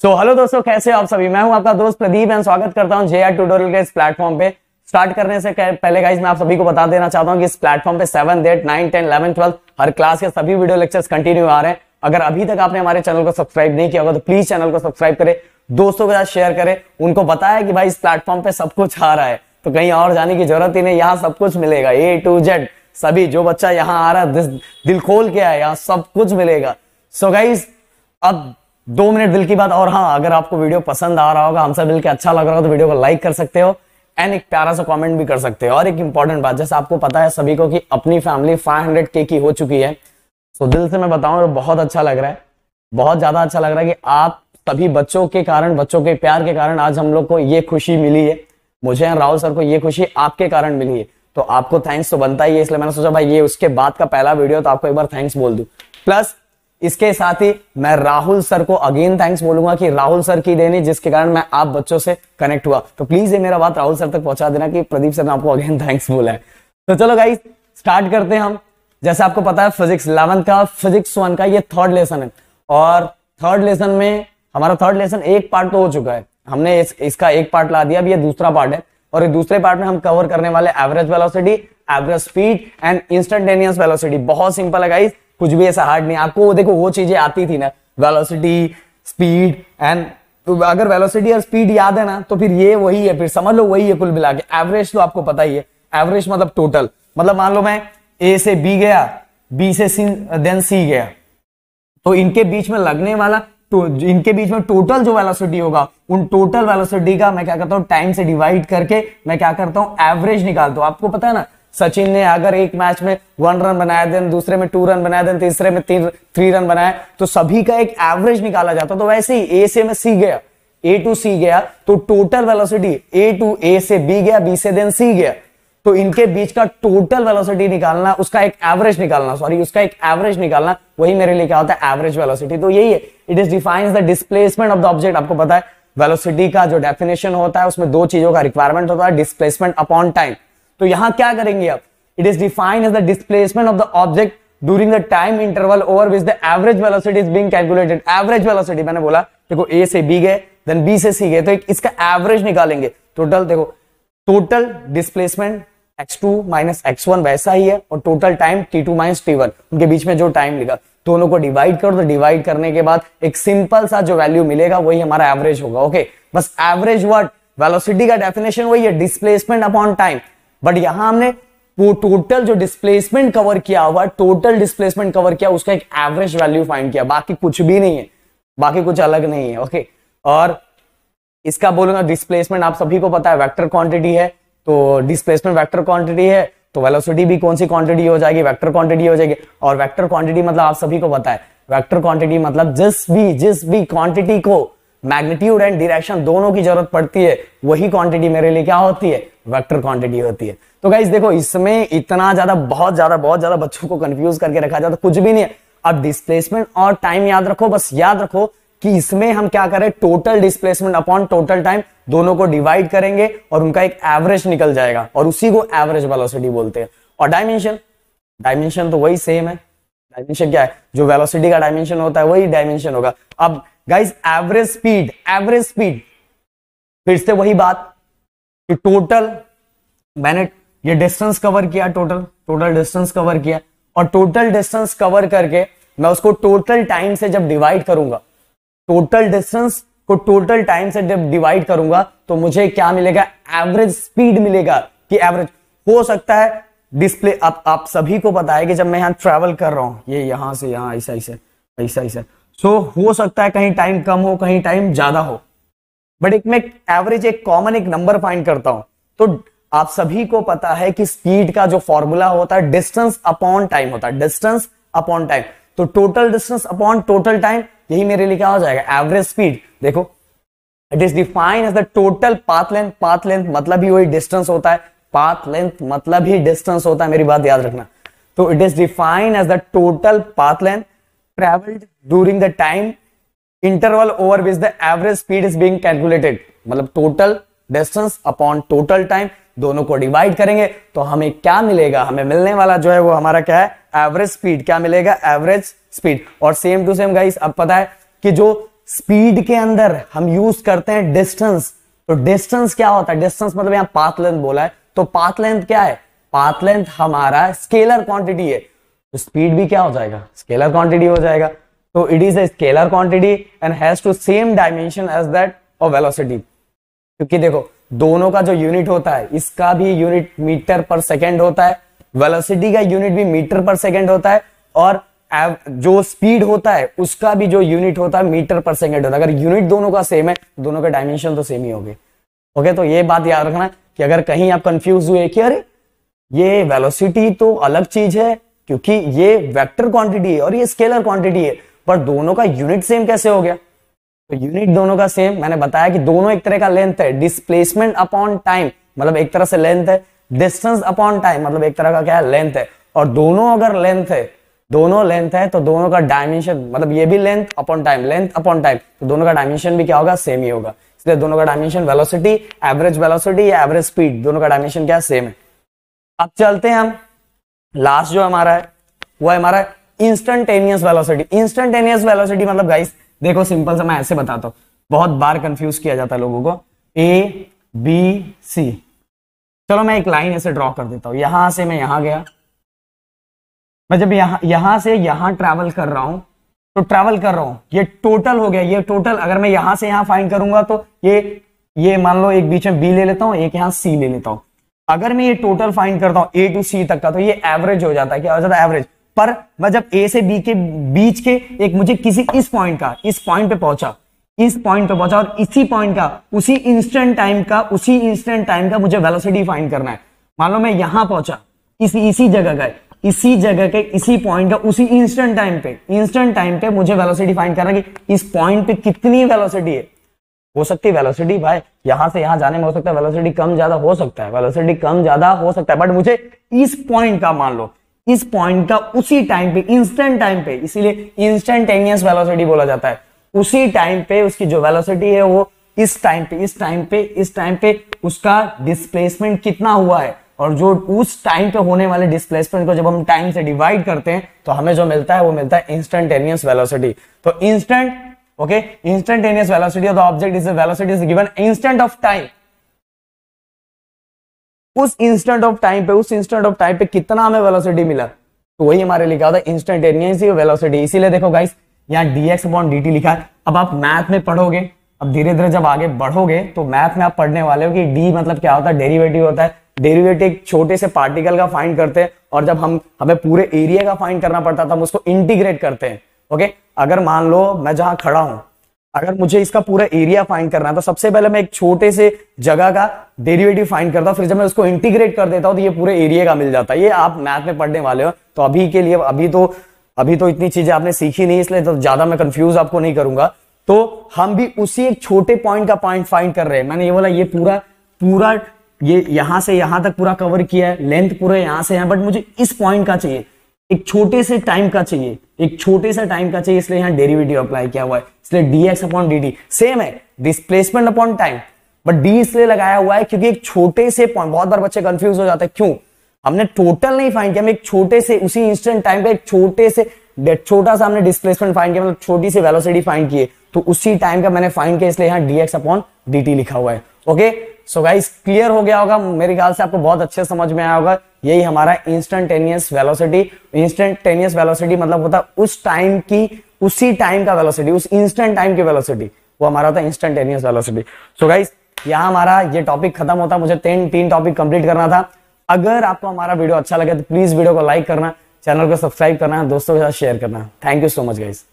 Hello दोस्तों, कैसे हो आप सभी। मैं हूं आपका दोस्त प्रदीप एंड स्वागत करता हूं जेआर ट्यूटोरियल के इस प्लेटफॉर्म पे। स्टार्ट करने से पहले गाइस मैं आप सभी को बता देना चाहता हूं कि इस प्लेटफॉर्म पे 7th 8th 9th 10th 11th 12th हर क्लास के सभी वीडियो लेक्चर्स कंटिन्यू आ रहे हैं। अगर अभी तक आपने हमारे चैनल को सब्सक्राइब नहीं किया होगा तो प्लीज चैनल को सब्सक्राइब करें, दोस्तों के साथ शेयर करें, उनको बताया कि भाई इस प्लेटफॉर्म पे सब कुछ आ रहा है, तो कहीं और जाने की जरूरत ही नहीं। यहाँ सब कुछ मिलेगा, A to Z सभी। जो बच्चा यहाँ आ रहा है दिल खोल के आए, यहाँ सब कुछ मिलेगा। सो गाइस अब 2 मिनट दिल की बात। और हाँ, अगर आपको वीडियो पसंद आ रहा होगा, हमसे मिलकर अच्छा लग रहा हो तो वीडियो को लाइक कर सकते हो एंड एक प्यारा सा कमेंट भी कर सकते हो। और एक इंपॉर्टेंट बात, जैसे आपको पता है सभी को कि अपनी फैमिली 500K की हो चुकी है। तो दिल से मैं बताऊं तो बहुत अच्छा लग रहा है, बहुत ज्यादा अच्छा लग रहा है कि आप सभी बच्चों के कारण, बच्चों के प्यार के कारण आज हम लोग को ये खुशी मिली है। मुझे और राहुल सर को ये खुशी आपके कारण मिली है, तो आपको थैंक्स तो बनता ही है। इसलिए मैंने सोचा भाई ये उसके बाद का पहला वीडियो, तो आपको एक बार थैंक्स बोल दूं। प्लस इसके साथ ही मैं राहुल सर को अगेन थैंक्स बोलूंगा कि राहुल सर की देन जिसके कारण मैं आप बच्चों से कनेक्ट हुआ। तो प्लीज ये मेरा बात राहुल सर तक पहुंचा देना कि प्रदीप सर ने आपको अगेन थैंक्स बोला है। तो चलो गाइस स्टार्ट करते हैं हम। जैसे आपको पता है फिजिक्स 11th का फिजिक्स 1 का ये 3rd लेसन है, और 3rd लेसन में हमारा 3rd लेसन एक पार्ट तो हो चुका है, हमने इसका एक पार्ट ला दिया। अब ये दूसरा पार्ट है, और दूसरे पार्ट में हम कवर करने वाले average velocity, average speed and instantaneous velocity. बहुत सिंपल है गाइस, कुछ भी ऐसा हार्ड नहीं। आपको देखो वो चीजें आती थी ना, वेलोसिटी, स्पीड एंड, तो अगर वेलोसिटी और स्पीड याद है ना तो फिर ये वही है, फिर समझ लो वही है कुल मिला के। एवरेज तो आपको पता ही है, एवरेज मतलब टोटल। मतलब मान लो मैं ए से बी गया, बी से देन सी गया, तो इनके बीच में लगने वाला, तो इनके बीच में टोटल जो वेलोसिटी होगा, उन टोटल वेलोसिटी का मैं क्या करता हूं, टाइम से डिवाइड करके मैं क्या करता हूं, एवरेज निकालता हूं। आपको पता है ना, सचिन ने अगर एक मैच में 1 रन बनाया, देन दूसरे में 2 रन बनाया, देन तीसरे में 3 रन बनाया, तो सभी का एक एवरेज निकाला जाता। तो वैसे ही ए से मैं सी गया, ए टू सी गया, तो टोटल वेलोसिटी ए से बी गया, बी से देन सी गया, तो इनके बीच का टोटल वेलोसिटी निकालना, उसका एक एवरेज निकालना, उसका एक एवरेज निकालना, वही मेरे लिए क्या होता है, एवरेज वेलोसिटी। तो यही है, it is defines the displacement of the object. आपको पता है वेलोसिटी का जो डेफिनेशन होता है उसमें 2 चीजों का रिक्वायरमेंट होता है, डिस्प्लेसमेंट अपॉन टाइम। तो यहां क्या करेंगे आप, it is defined as the displacement of the object during the time interval over which the average velocity is being calculated. Average velocity मैंने बोला, देखो ए से बी गए, देन बी से सी गए, तो इसका एवरेज निकालेंगे। टोटल देखो, total displacement x2 minus x1 वैसा ही है, और total time t2 minus t1, उनके बीच में जो टाइम लिखा, दोनों को डिवाइड करो। तो डिवाइड करने के बाद एक सिंपल सा जो वैल्यू मिलेगा वही हमारा एवरेज होगा। ओके, बस एवरेज वर्ड, वेलोसिटी का डेफिनेशन वही है, डिस्प्लेसमेंट अपॉन टाइम। बट यहां हमने वो टोटल जो डिस्प्लेसमेंट कवर किया हुआ, टोटल डिस्प्लेसमेंट कवर किया, उसका एक एवरेज वैल्यू फाइंड किया, बाकी कुछ भी नहीं है, बाकी कुछ अलग नहीं है। ओके, और इसका बोलूंगा डिस्प्लेसमेंट आप सभी को पता है वेक्टर क्वांटिटी है, तो डिस्प्लेसमेंट वेक्टर क्वांटिटी है, तो वेलोसिटी भी कौन सी क्वांटिटी हो जाएगी, वेक्टर क्वांटिटी हो जाएगी। और वेक्टर क्वांटिटी मतलब आप सभी को पता है, वेक्टर क्वांटिटी मतलब जिस भी क्वांटिटी को मैग्नीट्यूड एंड डायरेक्शन दोनों की जरूरत पड़ती है, वही क्वांटिटी मेरे लिए क्या होती है, वेक्टर क्वांटिटी होती है। तो गाइस देखो, इसमें इतना ज्यादा बहुत ज्यादा बच्चों को कंफ्यूज करके रखा जाता, कुछ भी नहीं है। अब डिस्प्लेसमेंट और टाइम याद रखो, बस याद रखो कि इसमें हम क्या करें, total displacement upon total time, दोनों को डिवाइड करेंगे और उनका एक एवरेज निकल जाएगा, और उसी को एवरेज वेलोसिटी बोलते हैं। और डायमेंशन तो वही सेम है। डायमेंशन क्या है, जो वेलोसिटी का डायमेंशन होता है वही डायमेंशन होगा। अब गाइस एवरेज स्पीड, फिर से वही बात कि टोटल मैंने ये डिस्टेंस कवर किया, टोटल डिस्टेंस कवर किया, और टोटल डिस्टेंस कवर करके मैं उसको टोटल टाइम से जब डिवाइड करूंगा, टोटल डिस्टेंस को टोटल टाइम से जब डिवाइड करूंगा, तो मुझे क्या मिलेगा, एवरेज स्पीड मिलेगा। कि एवरेज हो सकता है डिस्प्ले, आप सभी को पता है कि जब मैं यहां ट्रैवल कर रहा हूं, ये यहां से यहां ऐसा, सो हो सकता है कहीं टाइम कम हो, कहीं टाइम ज्यादा हो, बट एक मैं एवरेज, एक कॉमन एक नंबर फाइंड करता हूं। तो आप सभी को पता है कि स्पीड का जो फॉर्मूला होता है डिस्टेंस अपॉन टाइम होता है, डिस्टेंस अपॉन टाइम। तो total distance upon total time, यही मेरे लिए क्या हो जाएगा, एवरेज स्पीड। देखो, it is defined as the total path length मतलब ही वही डिस्टेंस होता है, पाथ लेंथ मतलब ही डिस्टेंस होता है, मेरी बात याद रखना। तो it is defined as the total path length travelled during the time interval over which the average speed is being calculated. मतलब total distance upon total time, दोनों को डिवाइड करेंगे तो हमें क्या मिलेगा, हमें मिलने वाला जो है वो हमारा क्या है, एवरेज स्पीड। क्या मिलेगा, एवरेज स्पीड। और सेम टू सेम गाइस, अब पता है कि जो स्पीड के अंदर हम यूज करते हैं डिस्टेंस। तो डिस्टेंस क्या होता है? डिस्टेंस मतलब यहाँ पाथ लेंथ बोला है, तो पाथ लेंथ क्या है? पाथ लेंथ हमारा स्केलर क्वांटिटी है, तो स्पीड भी क्या हो जाएगा? स्केलर क्वांटिटी हो जाएगा। तो it is a scalar quantity and has to same dimension as that of velocity. क्योंकि देखो दोनों का जो यूनिट होता है, इसका भी यूनिट मीटर पर सेकेंड होता है, वेलोसिटी का यूनिट भी मीटर पर सेकेंड होता है, और जो स्पीड होता है उसका भी जो यूनिट होता है मीटर पर सेकेंड होता है। अगर यूनिट दोनों का सेम है, दोनों का डायमेंशन तो सेम ही होंगे। ओके, तो ये बात याद रखना कि अगर कहीं आप कंफ्यूज हुए कि अरे ये वेलोसिटी तो अलग चीज है क्योंकि ये वेक्टर क्वांटिटी है और ये स्केलर क्वांटिटी है, पर दोनों का यूनिट सेम कैसे हो गया? तो यूनिट दोनों का सेम, मैंने बताया कि दोनों एक तरह का लेंथ है। डिस्प्लेसमेंट अपॉन टाइम मतलब एक तरह से लेंथ है, डिस्टेंस अपॉन टाइम मतलब एक तरह का क्या है? लेंथ है। और दोनों अगर लेंथ है, दोनों लेंथ है, तो दोनों का डायमेंशन मतलब ये भी length upon time, length upon time, तो दोनों का डायमेंशन भी क्या होगा? सेम ही होगा। इसलिए दोनों का डायमेंशन वेलोसिटी, एवरेज वेलोसिटी या एवरेज स्पीड, दोनों का डायमेंशन क्या? सेम है। अब चलते हैं हम लास्ट जो हमारा है वो है हमारा इंस्टेंटेनियस वेलोसिटी। इंस्टेंटेनियस वेलोसिटी मतलब गाइस देखो सिंपल सा मैं ऐसे बताता हूं, बहुत बार कंफ्यूज किया जाता है लोगों को। ए बी सी, चलो मैं एक लाइन ऐसे ड्रॉ कर देता हूं, यहां से मैं यहां गया, मैं जब यहां से यहां ट्रैवल कर रहा हूं, तो ट्रैवल कर रहा हूं, ये टोटल हो गया। ये टोटल अगर मैं यहां से यहां फाइंड करूंगा तो ये मान लो एक बीच में बी ले लेता हूं, एक यहां सी ले लेता हूं। अगर मैं ये टोटल फाइंड करता हूं ए टू सी तक का, तो ये एवरेज हो जाता है। क्या हो जाता है? एवरेज। पर मैं जब ए से बी के बीच के एक मुझे किसी इस पॉइंट पे पहुंचा, इस पॉइंट पे पहुंचा, और इसी पॉइंट का उसी इंस्टेंट टाइम का मुझे वेलोसिटी फाइंड करना है। मान लो मैं यहां पहुंचा, इसी जगह के इसी पॉइंट का उसी इंस्टेंट टाइम पे मुझे वेलोसिटी फाइंड करना है कि इस पॉइंट पे कितनी वेलोसिटी है। हो सकती है वेलोसिटी भाई यहां से यहां जाने में हो सकता है वेलोसिटी कम ज्यादा हो सकता है, बट मुझे इस पॉइंट का, मान लो इस पॉइंट का उसी टाइम पे, इंस्टेंट टाइम पे, इसीलिए इंस्टेंटेनियस वेलोसिटी बोला जाता है। उसी टाइम पे उसकी जो वेलोसिटी है वो इस टाइम पे उसका डिस्प्लेसमेंट कितना हुआ है, और जो उस टाइम पे होने वाले डिस्प्लेसमेंट को जब हम टाइम से डिवाइड करते हैं तो हमें जो मिलता है वो मिलता है इंस्टेंटेनियस वेलोसिटी। तो instantaneous velocity of the object is velocity is given instant of time. उस इंस्टेंट ऑफ टाइम पे कितना हमें वेलोसिटी मिला, तो वही हमारे लिखा होता है इंस्टेंटेनियस वेलोसिटी। इसीलिए देखो गाइस यहाँ dx अपॉन dt लिखा है। अब आप मैथ में पढ़ोगे, अब धीरे धीरे जब आगे बढ़ोगे तो मैथ में आप पढ़ने वाले हो कि d मतलब क्या होता है? डेरिवेटिव होता है। डेरिवेटिव एक छोटे से पार्टिकल का फाइंड करते हैं, और जब हमें पूरे एरिया का फाइंड करना पड़ता था हम उसको इंटीग्रेट करते हैं। ओके, अगर मान लो मैं जहां खड़ा हूं, अगर मुझे इसका पूरा एरिया फाइंड करना है तो सबसे पहले मैं एक छोटे से जगह का डेरिवेटिव फाइंड करता हूं, फिर जब मैं उसको इंटीग्रेट कर देता हूं तो ये पूरे एरिया का मिल जाता है। ये आप मैथ में पढ़ने वाले हो, तो अभी के लिए अभी तो इतनी चीजें आपने सीखी नहीं, इसलिए तो ज्यादा मैं कंफ्यूज आपको नहीं करूंगा। तो हम भी उसी एक छोटे पॉइंट का पॉइंट फाइंड कर रहे हैं। मैंने ये बोला ये पूरा ये यहां से यहां तक पूरा कवर किया है, लेंथ पूरा यहां से यहां, बट मुझे इस पॉइंट का चाहिए, एक छोटे से टाइम का चाहिए, इसलिए यहां डेरिवेटिव अप्लाई किया हुआ है। इसलिए dx अपॉन dt सेम है, displacement upon time, but D इसलिए लगाया हुआ है क्योंकि एक छोटे से पॉइंट, बहुत बार बच्चे कंफ्यूज हो जाते हैं, क्यों? हमने टोटल नहीं फाइंड किया, हम एक छोटे से उसी इंस्टेंट टाइम पे एक छोटा सा हमने डिस्प्लेसमेंट फाइंड किया, मतलब छोटी सी वेलोसिटी फाइंड की है, तो उसी टाइम का मैंने फाइंड किया, इसलिए यहाँ dx अपॉन dt लिखा हुआ है। ओके, सो गाइस क्लियर हो गया होगा, मेरे ख्याल से आपको बहुत अच्छे समझ में आया होगा। यही हमारा इंस्टेंटेनियस वेलोसिटी मतलब होता है उस टाइम की, उसी टाइम का वेलोसिटी, उस इंस्टेंट टाइम की वेलोसिटी, वो हमारा होता है इंस्टेंटेनियस वेलोसिटी। सो गाइस यहाँ हमारा ये टॉपिक खत्म होता, मुझे तीन टॉपिक कंप्लीट करना था। अगर आपको हमारा वीडियो अच्छा लगे तो प्लीज वीडियो को लाइक करना, चैनल को सब्सक्राइब करना, दोस्तों के साथ शेयर करना। Thank you so much guys.